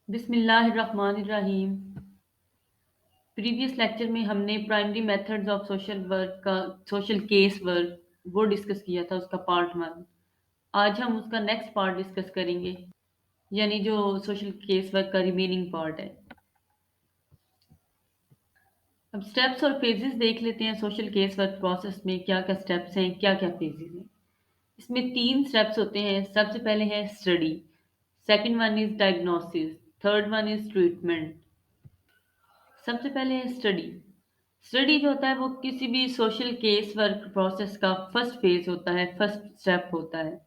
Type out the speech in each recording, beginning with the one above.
बिस्मिल्लाहिर्रहमानिर्रहीम। Previous lecture में हमने primary methods of social work का सोशल केस वर्क वो डिस्कस किया था, उसका पार्ट 1। आज हम उसका नेक्स्ट पार्ट डिस्कस करेंगे, यानी जो सोशल केस वर्क का रिमेनिंग पार्ट है। अब स्टेप्स और फेजेस देख लेते हैं। सोशल केस वर्क प्रोसेस में क्या क्या स्टेप्स हैं, क्या क्या फेजेस हैं। इसमें 3 स्टेप्स होते हैं। सबसे पहले है study, second one is diagnosis, third one is treatment. सबसे पहले है स्टडी। स्टडी जो होता है वो किसी भी सोशल केस वर्क प्रोसेस का फर्स्ट फेज होता है, फर्स्ट स्टेप होता है।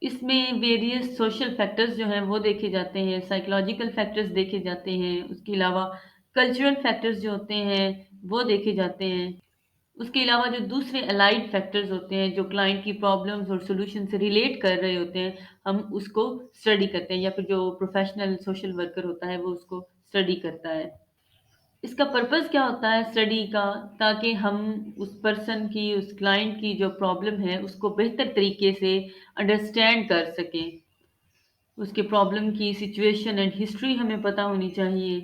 इसमें वेरियस सोशल फैक्टर्स जो हैं वो देखे जाते हैं, साइकोलॉजिकल फैक्टर्स देखे जाते हैं, उसके अलावा कल्चरल फैक्टर्स जो होते हैं वो देखे जाते हैं। उसके अलावा जो दूसरे अलाइड फैक्टर्स होते हैं जो क्लाइंट की प्रॉब्लम्स और सॉल्यूशन से रिलेट कर रहे होते हैं, हम उसको स्टडी करते हैं, या फिर जो प्रोफेशनल सोशल वर्कर होता है वो उसको स्टडी करता है। इसका पर्पस क्या होता है स्टडी का? ताकि हम उस पर्सन की, उस क्लाइंट की जो प्रॉब्लम है उसको बेहतर तरीके से अंडरस्टैंड कर सकें। उसके प्रॉब्लम की सिचुएशन एंड हिस्ट्री हमें पता होनी चाहिए,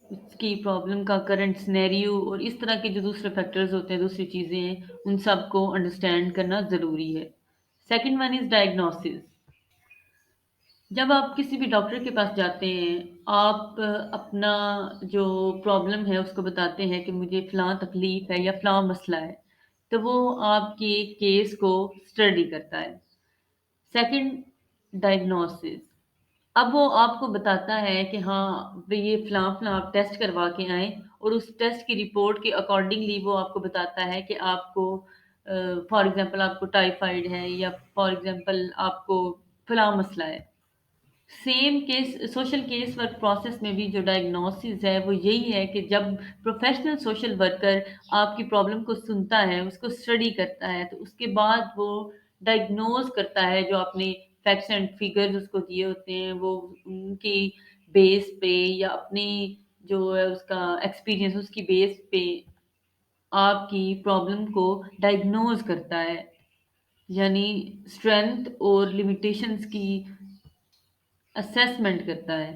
उसकी प्रॉब्लम का करंट सिनेरियो और इस तरह के जो दूसरे फैक्टर्स होते हैं, दूसरी चीज़ें हैं, उन सबको अंडरस्टैंड करना ज़रूरी है। Second one is diagnosis. जब आप किसी भी डॉक्टर के पास जाते हैं, आप अपना जो प्रॉब्लम है उसको बताते हैं कि मुझे फ़लाँ तकलीफ़ है या फ़लाँ मसला है, तो वो आपके केस को स्टडी करता है। Second, diagnosis. अब वो आपको बताता है कि हाँ, भई ये फ़लाँ-फ़लाँ आप टेस्ट करवा के आएँ, और उस टेस्ट की रिपोर्ट के अकॉर्डिंगली वो आपको बताता है कि आपको फॉर एग्ज़ाम्पल आपको टाइफाइड है, या फॉर एग्ज़ाम्पल आपको फ़लाँ मसला है। Same case social case work process में भी जो डायग्नोसिस है वो यही है कि जब प्रोफेशनल सोशल वर्कर आपकी प्रॉब्लम को सुनता है, उसको स्टडी करता है, तो उसके बाद वो डायग्नोज करता है। जो आपने फैक्ट्स एंड फिगर्स उसको दिए होते हैं, वो उनकी बेस पे या अपनी जो है उसका एक्सपीरियंस, उसकी बेस पे आपकी प्रॉब्लम को डायग्नोज करता है, यानी स्ट्रेंथ और लिमिटेशंस की असेसमेंट करता है।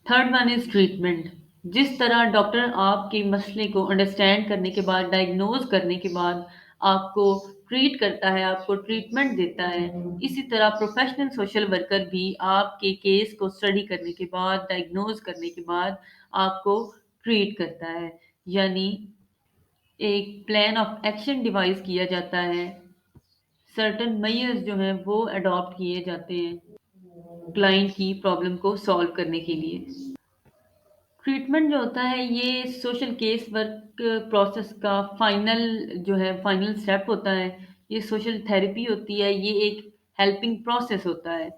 Third one is treatment. जिस तरह डॉक्टर आपके मसले को अंडरस्टैंड करने के बाद, डायग्नोज करने के बाद आपको ट्रीट करता है, आपको ट्रीटमेंट देता है, इसी तरह प्रोफेशनल सोशल वर्कर भी आपके केस को स्टडी करने के बाद, डायग्नोज करने के बाद आपको ट्रीट करता है। यानी एक प्लान ऑफ एक्शन डिवाइस किया जाता है, सर्टेन मेजर्स जो हैं वो अडॉप्ट किए जाते हैं क्लाइंट की प्रॉब्लम को सॉल्व करने के लिए। ट्रीटमेंट जो होता है ये सोशल केस वर्क प्रोसेस का फाइनल स्टेप होता है। ये सोशल थेरेपी होती है, ये एक हेल्पिंग प्रोसेस होता है।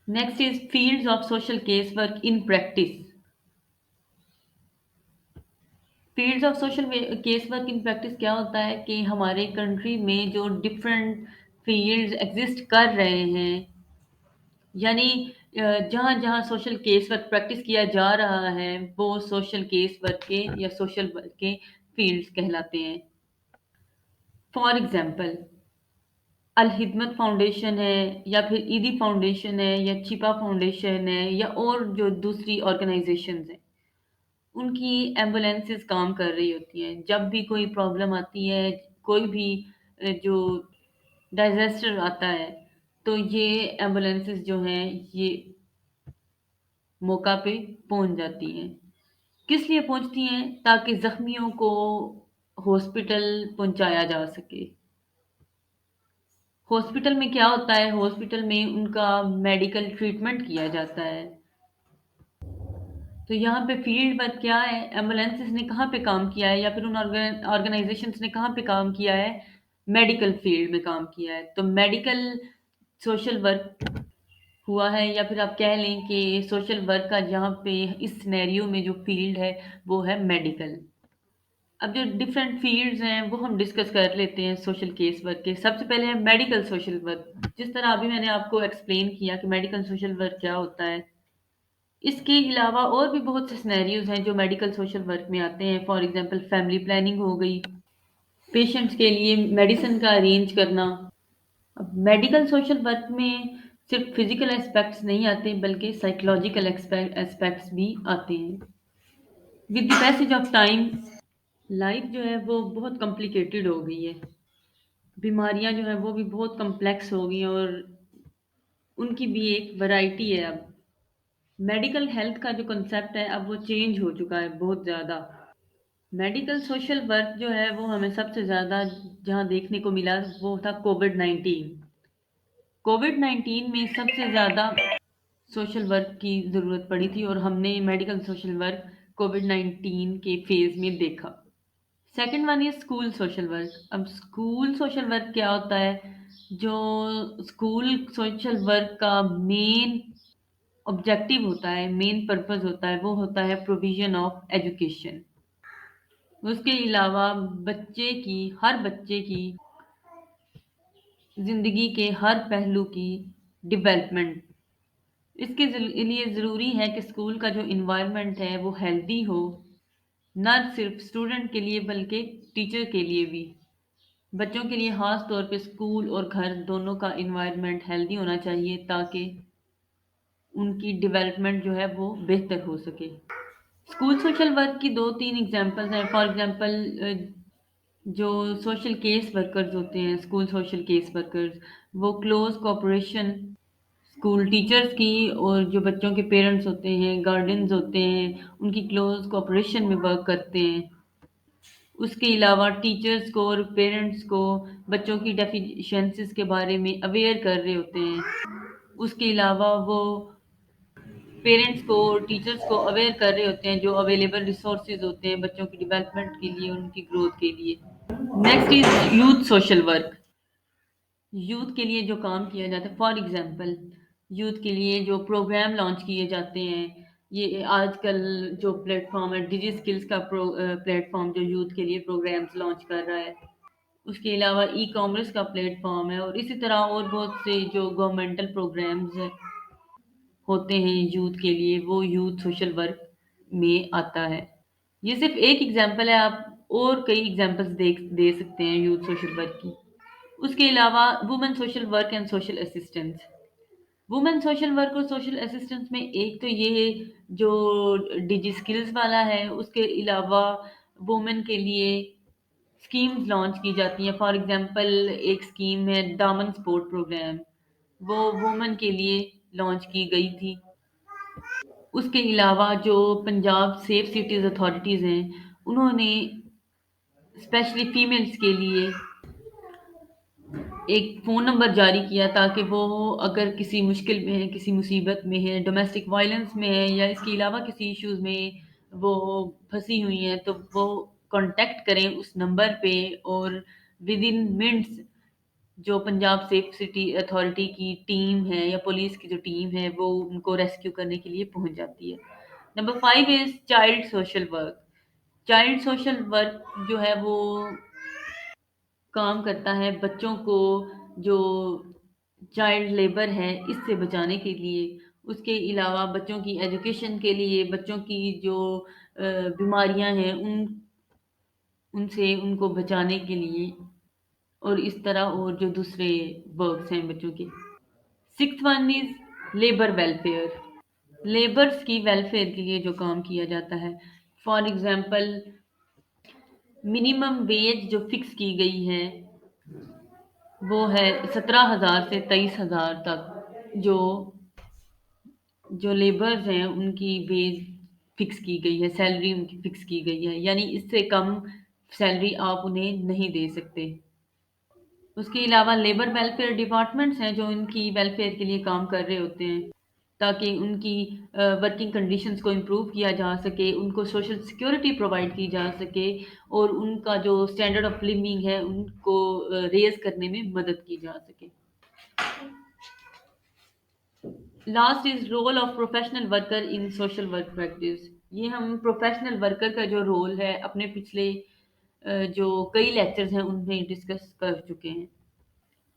Next is fields of social case work in practice. Fields of social case work in practice क्या होता है कि हमारे कंट्री में जो डिफरेंट फील्ड्स एग्जिस्ट कर रहे हैं, यानी जहाँ जहाँ सोशल केस वर्क प्रैक्टिस किया जा रहा है, वो सोशल केस वर्क के या सोशल वर्क के फील्ड्स कहलाते हैं। फॉर एग्जांपल, अल हिदमत फाउंडेशन है, या फिर ईदी फाउंडेशन है, या छिपा फाउंडेशन है, या और जो दूसरी ऑर्गेनाइजेशंस हैं, उनकी एम्बुलेंसेस काम कर रही होती हैं। जब भी कोई प्रॉब्लम आती है, कोई भी जो डिज़ास्टर आता है, तो ये एम्बुलेंसेस जो हैं ये मौका पे पहुंच जाती हैं। किस लिए पहुंचती हैं? ताकि जख्मियों को हॉस्पिटल पहुंचाया जा सके। हॉस्पिटल में क्या होता है? हॉस्पिटल में उनका मेडिकल ट्रीटमेंट किया जाता है। तो यहाँ पे फील्ड वर्क क्या है? एम्बुलेंसेस ने कहाँ पे काम किया है, या फिर उन ऑर्गेनाइजेशंस ने कहाँ पे काम किया है? मेडिकल फील्ड में काम किया है। तो मेडिकल सोशल वर्क हुआ है, या फिर आप कह लें कि सोशल वर्क का जहाँ पे इस सिनेरियो में जो फील्ड है वो है मेडिकल। अब जो डिफरेंट फील्ड्स हैं वो हम डिस्कस कर लेते हैं सोशल केस वर्क के। सबसे पहले है मेडिकल सोशल वर्क। जिस तरह अभी मैंने आपको एक्सप्लेन किया कि मेडिकल सोशल वर्क क्या होता है, इसके अलावा और भी बहुत से सिनेरियोज हैं जो मेडिकल सोशल वर्क में आते हैं। फॉर एग्जांपल फैमिली प्लानिंग हो गई, पेशेंट्स के लिए मेडिसिन का अरेंज करना। अब मेडिकल सोशल वर्क में صرف فزیکل اسپیکٹس نہیں آتے بلکہ سائیکولوجیکل اسپیکٹس بھی آتے ہیں. With the passage of time life جو ہے وہ بہت کمپلیکیٹڈ ہو گئی ہے. بیماریاں جو ہیں وہ بھی بہت کمپلیکس ہو گئی ہیں اور ان کی بھی ایک ورائٹی ہے. اب میڈیکل ہیلتھ کا جو کنسیپٹ ہے اب وہ چینج ہو چکا ہے بہت زیادہ. میڈیکل سوشل ورک جو ہے وہ ہمیں سب سے زیادہ جہاں دیکھنے کو ملا وہ تھا کووڈ 19. کووڈ 19 میں سب سے زیادہ سوشل ورک کی ضرورت پڑی تھی اور ہم نے میڈیکل سوشل ورک کووڈ 19 کے فیز میں دیکھا. Second one is school social work. اب اسکول سوشل ورک کیا ہوتا ہے؟ جو اسکول سوشل ورک کا مین آبجیکٹو ہوتا ہے، مین پرپز ہوتا ہے، وہ ہوتا ہے پروویژن آف ایجوکیشن. اس کے علاوہ ہر بچے کی زندگی کے ہر پہلو کی ڈیولپمنٹ. اس کے لیے ضروری ہے کہ اسکول کا جو انوائرمنٹ ہے وہ ہیلدی ہو، نہ صرف اسٹوڈنٹ کے لیے بلکہ ٹیچر کے لیے بھی. بچوں کے لیے خاص طور پہ اسکول اور گھر دونوں کا انوائرمنٹ ہیلدی ہونا چاہیے تاکہ ان کی ڈیولپمنٹ جو ہے وہ بہتر ہو سکے. اسکول سوشل ورک کی دو تین اگزامپلز ہیں. فار ایگزامپل جو سوشل کیس ورکرز ہوتے ہیں، اسکول سوشل کیس ورکرز، وہ کلوز کوپریشن اسکول ٹیچرز کی اور جو بچوں کے پیرنٹس ہوتے ہیں، گارڈینز ہوتے ہیں، ان کی کلوز کوپریشن میں ورک کرتے ہیں. اس کے علاوہ ٹیچرز کو اور پیرنٹس کو بچوں کی ڈیفیشنسیز کے بارے میں اویئر کر رہے ہوتے ہیں. اس کے علاوہ وہ پیرنٹس کو اور ٹیچرز کو اویئر کر رہے ہوتے ہیں جو اویلیبل ریسورسز ہوتے ہیں بچوں کی ڈیولپمنٹ کے لیے، ان کی گروتھ کے لیے. Next is youth social work. Youth کے لیے جو کام کیا جاتا ہے، فار ایگزامپل یوتھ کے لیے جو پروگرام لانچ کیے جاتے ہیں، یہ آج کل جو پلیٹ فارم ہے ڈیجی اسکلز کا پلیٹ فارم جو یوتھ کے لیے پروگرامز لانچ کر رہا ہے. اس کے علاوہ ای کامرس کا پلیٹ فارم ہے اور اسی طرح اور بہت سے جو گورنمنٹل پروگرامز ہوتے ہیں یوتھ کے لیے، وہ یوتھ سوشل ورک میں آتا ہے. یہ صرف ایک ایگزامپل ہے، آپ اور کئی ایگزامپلس دے سکتے ہیں یوتھ سوشل ورک کی. اس کے علاوہ women social work and social assistance. Women social work اور سوشل اسسٹنس میں ایک تو یہ ہے جو ڈیجی اسکلز والا ہے، اس کے علاوہ وومن کے لیے اسکیمز لانچ کی جاتی ہیں. فار ایگزامپل ایک اسکیم ہے دامن سپورٹ پروگرام، وہ وومن کے لیے لانچ کی گئی تھی. اس کے علاوہ جو پنجاب سیف سٹیز اتھارٹیز ہیں، انہوں نے اسپیشلی فیمیلز کے لیے ایک فون نمبر جاری کیا تاکہ وہ اگر کسی مشکل میں ہے، کسی مصیبت میں ہے، ڈومیسٹک وائلنس میں ہے یا اس کے علاوہ کسی ایشوز میں وہ پھنسی ہوئی ہیں تو وہ کانٹیکٹ کریں اس نمبر پہ اور ود ان منٹس جو پنجاب سیف سٹی اتھارٹی کی ٹیم ہے یا پولیس کی جو ٹیم ہے وہ ان کو ریسکیو کرنے کے لیے پہنچ جاتی ہے. Number 5 is child social work. Child social work جو ہے وہ کام کرتا ہے بچوں کو جو چائلڈ لیبر ہے اس سے بچانے کے لیے. اس کے علاوہ بچوں کی ایجوکیشن کے لیے، بچوں کی جو بیماریاں ہیں ان سے ان کو بچانے کے لیے، اور اس طرح اور جو دوسرے ورکس ہیں بچوں کے. Six one is labour welfare. Labours کی ویلفیئر کے لیے جو کام کیا جاتا ہے. فار ایگزامپل منیمم ویج جو فکس کی گئی ہے وہ ہے 17,000 سے 23,000 تک. جو لیبرز ہیں ان کی ویج فکس کی گئی ہے، سیلری ان کی فکس کی گئی ہے، یعنی اس سے کم سیلری آپ انہیں نہیں دے سکتے. اس کے علاوہ لیبر ویلفیئر ڈپارٹمنٹس ہیں جو ان کی ویلفیئر کے لیے کام کر رہے ہوتے ہیں تاکہ ان کی ورکنگ کنڈیشنز کو امپروو کیا جا سکے، ان کو سوشل سیکیورٹی پرووائڈ کی جا سکے اور ان کا جو اسٹینڈرڈ آف لیونگ ہے ان کو ریز کرنے میں مدد کی جا سکے. Last is role of professional worker in social work practice. یہ ہم پروفیشنل ورکر کا جو رول ہے اپنے پچھلے جو کئی لیکچرز ہیں ان میں ڈسکس کر چکے ہیں.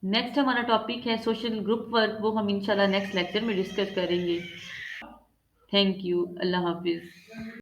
نیکسٹ ہمارا ٹاپک ہے سوشل گروپ ورک، وہ ہم انشاءاللہ نیکسٹ لیکچر میں ڈسکس کریں گے. Thank you. اللہ حافظ.